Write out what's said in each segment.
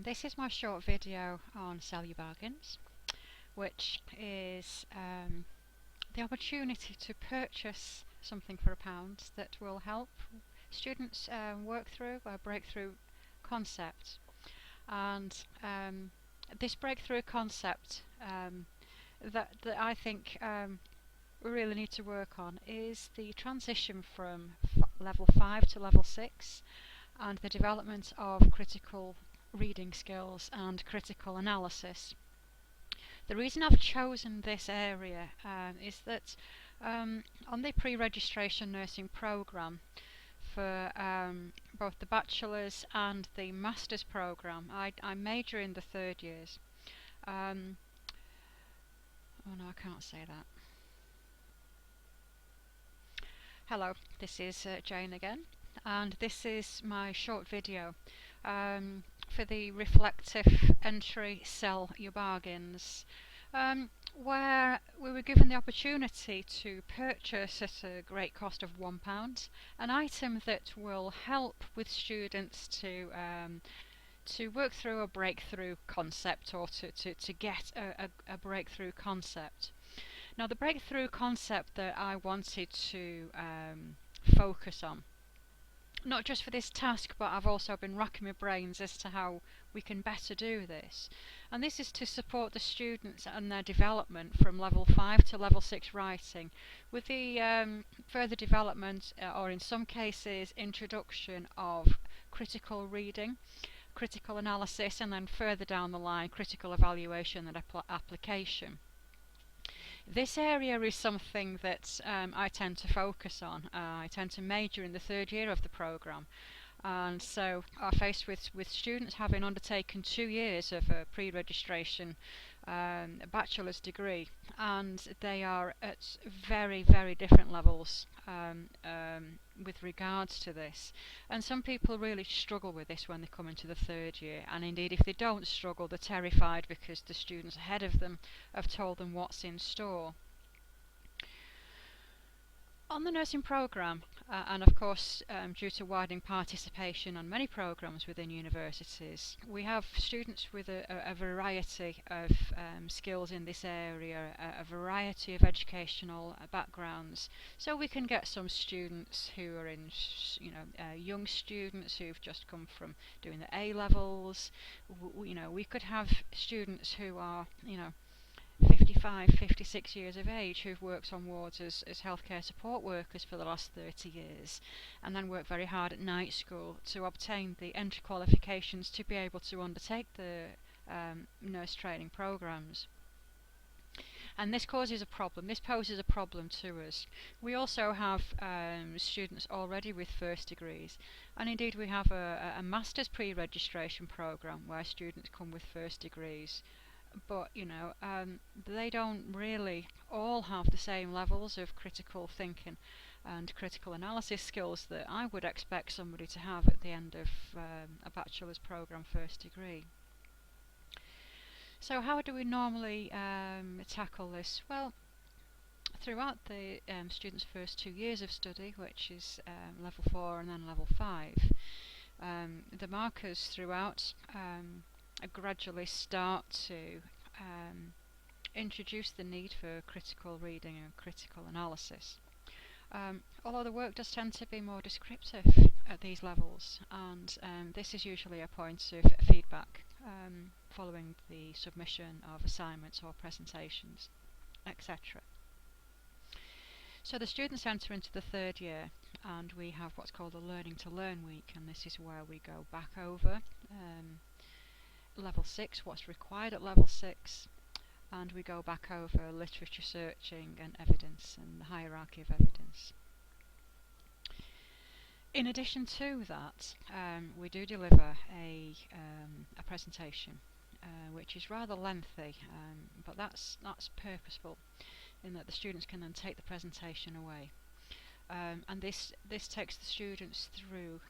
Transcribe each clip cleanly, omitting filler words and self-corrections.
This is my short video on Sell Your Bargains, which is the opportunity to purchase something for £1 that will help students work through a breakthrough concept. And this breakthrough concept that I think we really need to work on is the transition from level 5 to level 6 and the development of critical reading skills and critical analysis. The reason I've chosen this area is that on the pre-registration nursing programme for both the bachelor's and the master's programme, I major in the third years. Oh no, I can't say that. Hello, this is Jane again, and this is my short video for the reflective entry Sell Your Bargains, where we were given the opportunity to purchase at a great cost of £1 an item that will help with students to work through a breakthrough concept, or to get a breakthrough concept. Now, the breakthrough concept that I wanted to focus on, not just for this task, but I've also been racking my brains as to how we can better do this. And this is to support the students and their development from level 5 to level 6 writing, with the further development, or in some cases introduction, of critical reading, critical analysis, and then further down the line critical evaluation and application. This area is something that I tend to focus on. I tend to major in the third year of the programme, and so are faced with students having undertaken 2 years of a pre-registration bachelor's degree, and they are at very, very different levels with regards to this. And some people really struggle with this when they come into the third year, and indeed if they don't struggle, they're terrified because the students ahead of them have told them what's in store. On the nursing programme, and of course due to widening participation on many programmes within universities, we have students with a variety of skills in this area, a variety of educational backgrounds. So we can get some students who are in, young students who've just come from doing the A-levels. We could have students who are, 55, 56 years of age, who've worked on wards as healthcare support workers for the last 30 years, and then work very hard at night school to obtain the entry qualifications to be able to undertake the nurse training programmes. And this causes a problem. This poses a problem to us. We also have students already with first degrees, and indeed we have a master's pre-registration programme where students come with first degrees. But they don't really all have the same levels of critical thinking and critical analysis skills that I would expect somebody to have at the end of a bachelor's programme first degree. So how do we normally tackle this? Well, throughout the students' first 2 years of study, which is level 4 and then level 5, the markers throughout gradually start to introduce the need for critical reading and critical analysis. Although the work does tend to be more descriptive at these levels, and this is usually a point of feedback following the submission of assignments or presentations, etc. So the students enter into the third year, and we have what's called a Learning to Learn week, and this is where we go back over level 6, what's required at level 6, and we go back over literature searching and evidence and the hierarchy of evidence. In addition to that, we do deliver a presentation which is rather lengthy, but that's purposeful, in that the students can then take the presentation away. And this takes the students through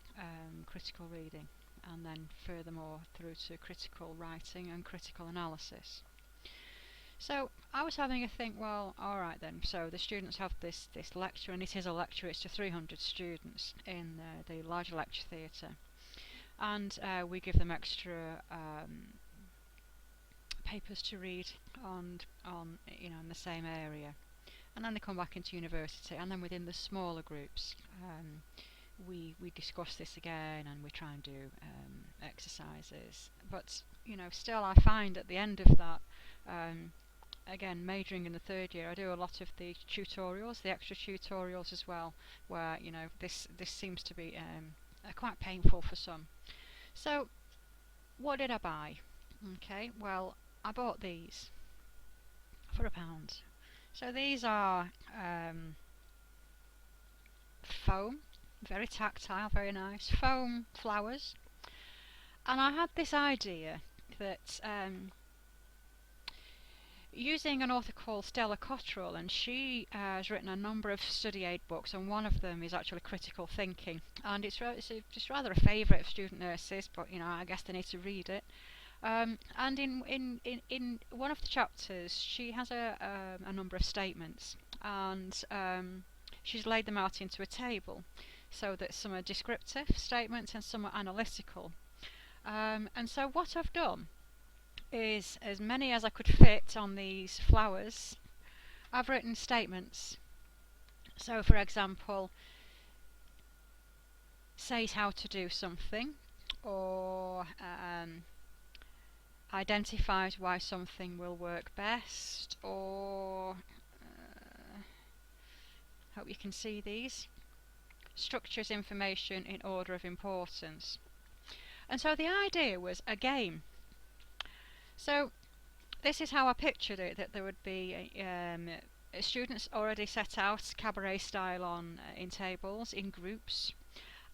critical reading, and then furthermore through to critical writing and critical analysis. So I was having a think, well, alright then, so the students have this lecture, and it is a lecture, it's to 300 students in the large lecture theatre, and we give them extra papers to read on in the same area, and then they come back into university, and then within the smaller groups we discuss this again, and we try and do exercises. But still I find at the end of that, again, majoring in the third year, I do a lot of the tutorials, the extra tutorials as well, where this seems to be quite painful for some. So what did I buy? Okay, well, I bought these for £1. So these are foam, very tactile, very nice foam flowers. And I had this idea that using an author called Stella Cottrell, and she has written a number of study aid books, and one of them is actually critical thinking, and it's just rather a favourite of student nurses, but I guess they need to read it. And in one of the chapters, she has a number of statements, and she's laid them out into a table, so that some are descriptive statements and some are analytical. And so what I've done is, as many as I could fit on these flowers, I've written statements. So, for example, says how to do something, or identifies why something will work best, or hope you can see these, structures information in order of importance. And so the idea was a game. So this is how I pictured it, that there would be students already set out cabaret style in tables, in groups,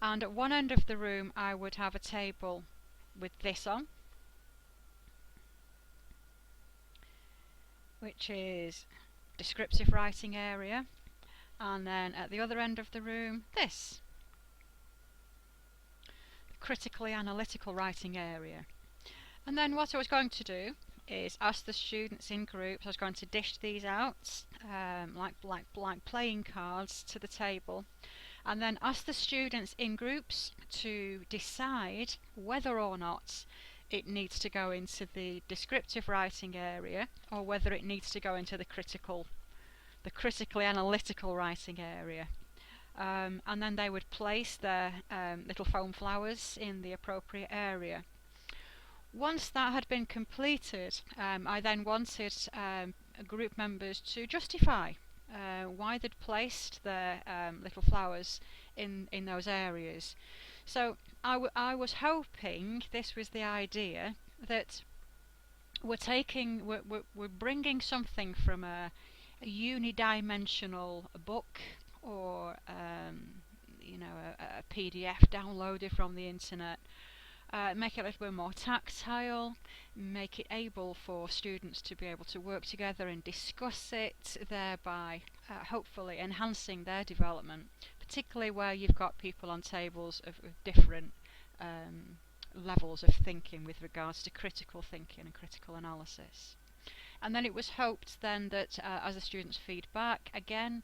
and at one end of the room I would have a table with this on, which is descriptive writing area, and then at the other end of the room this, critically analytical writing area. And then what I was going to do is ask the students in groups, I was going to dish these out like playing cards to the table, and then ask the students in groups to decide whether or not it needs to go into the descriptive writing area, or whether it needs to go into the critically analytical writing area. And then they would place their little foam flowers in the appropriate area. Once that had been completed, I then wanted group members to justify why they'd placed their little flowers in those areas. So I was hoping, this was the idea, that we're bringing something from a unidimensional book, or a PDF downloaded from the internet. Make it a little bit more tactile, make it able for students to be able to work together and discuss it, thereby hopefully enhancing their development, particularly where you've got people on tables of different levels of thinking with regards to critical thinking and critical analysis. And then it was hoped then that as the students feed back, again,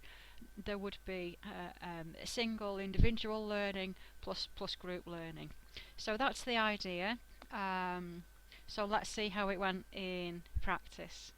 there would be a single individual learning plus group learning. So that's the idea. So let's see how it went in practice.